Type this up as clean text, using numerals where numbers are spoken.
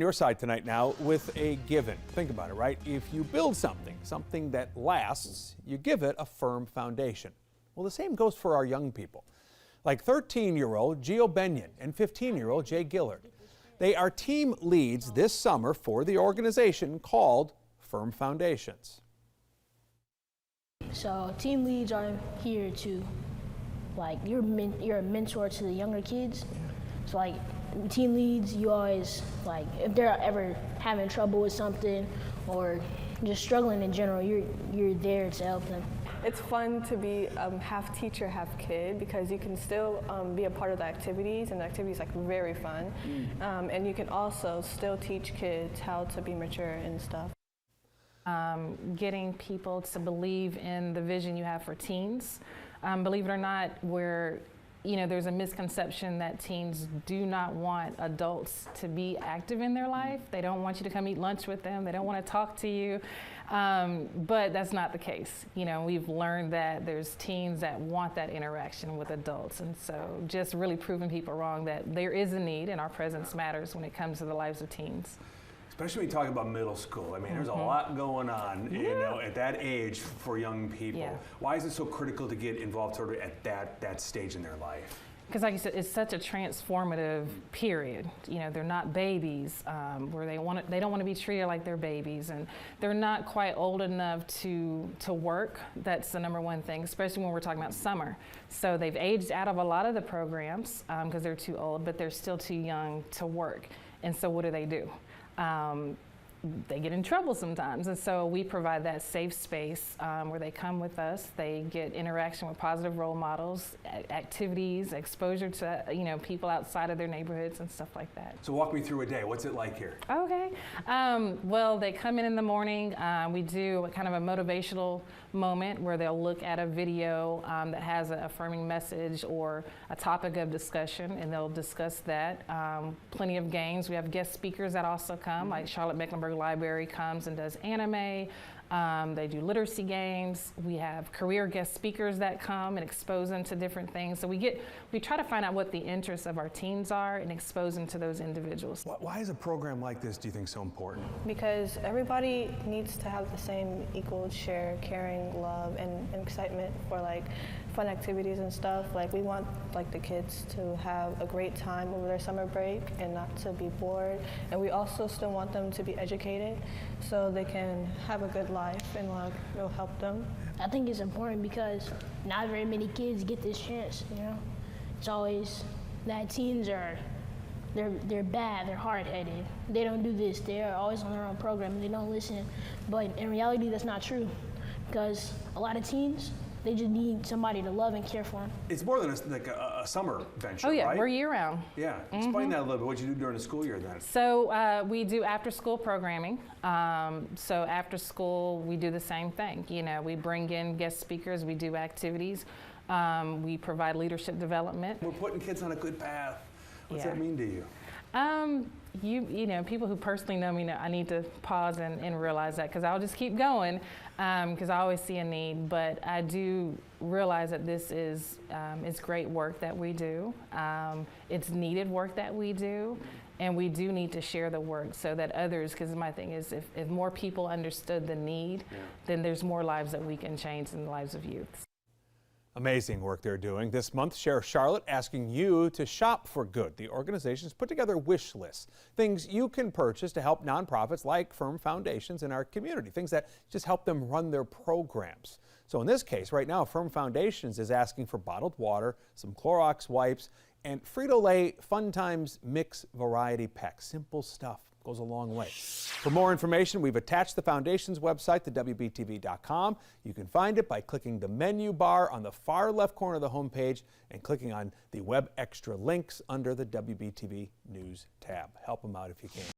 Your side tonight now with a given. Think about it, right? If you build something that lasts, you give it a firm foundation. Well, the same goes for our young people. Like 13-year-old Gio Benyon and 15-year-old Jay Gillard. They are team leads this summer for the organization called Firm Foundations. So team leads are here to, like, you're a mentor to the younger kids. So like team leads, you always, like, if they're ever having trouble with something or just struggling in general, you're there to help them. It's fun to be half teacher, half kid, because you can still be a part of the activities, and the activities like very fun. And you can also still teach kids how to be mature and stuff. Getting people to believe in the vision you have for teens. Believe it or not, there's a misconception that teens do not want adults to be active in their life. They don't want you to come eat lunch with them. They don't want to talk to you. But that's not the case. We've learned that there's teens that want that interaction with adults. And so just really proving people wrong that there is a need and our presence matters when it comes to the lives of teens. Especially when you talk about middle school. I mean, there's a lot going on, at that age for young people. Yeah. Why is it so critical to get involved sort of at that stage in their life? Because like you said, it's such a transformative period. They're not babies, where they don't want to be treated like they're babies, and they're not quite old enough to work. That's the number one thing, especially when we're talking about summer. So they've aged out of a lot of the programs because they're too old, but they're still too young to work. And so what do? They get in trouble sometimes, and so we provide that safe space where they come with us. They get interaction with positive role models, activities, exposure to people outside of their neighborhoods and stuff like that. So walk me through a day. What's it like here? Okay. Well, they come in the morning. We do kind of a motivational moment where they'll look at a video that has an affirming message or a topic of discussion, and they'll discuss that. Plenty of games. We have guest speakers that also come, like Charlotte Mecklenburg Library comes and does anime. They do literacy games. We have career guest speakers that come and expose them to different things. So we try to find out what the interests of our teens are and expose them to those individuals. Why is a program like this, do you think, so important? Because everybody needs to have the same equal share, caring, love, and excitement for like fun activities and stuff. Like we want like the kids to have a great time over their summer break and not to be bored. And we also still want them to be educated so they can have a good life and like it'll help them. I think it's important because not very many kids get this chance. It's always that teens are they're bad, they're hard-headed, they don't do this, they're always on their own program and they don't listen. But in reality, that's not true, because a lot of teens, they just need somebody to love and care for them. It's more than a summer venture, Oh yeah, right? We're year-round. Yeah, explain that a little bit. What you do during the school year then? So we do after-school programming. So after school, we do the same thing. We bring in guest speakers, we do activities, we provide leadership development. We're putting kids on a good path. What's that mean to you? People who personally know me know I need to pause and realize that, because I'll just keep going because I always see a need. But I do realize that this is great work that we do. It's needed work that we do, and we do need to share the work so that others, because my thing is if more people understood the need, then there's more lives that we can change in the lives of youth. Amazing work they're doing. This month, Sheriff Charlotte asking you to shop for good. The organization's put together wish lists, things you can purchase to help nonprofits like Firm Foundations in our community, things that just help them run their programs. So in this case, right now, Firm Foundations is asking for bottled water, some Clorox wipes, and Frito-Lay Fun Times Mix Variety Pack. Simple stuff. Goes a long way. For more information, we've attached the Foundation's website to WBTV.com. You can find it by clicking the menu bar on the far left corner of the homepage and clicking on the Web Extra links under the WBTV News tab. Help them out if you can.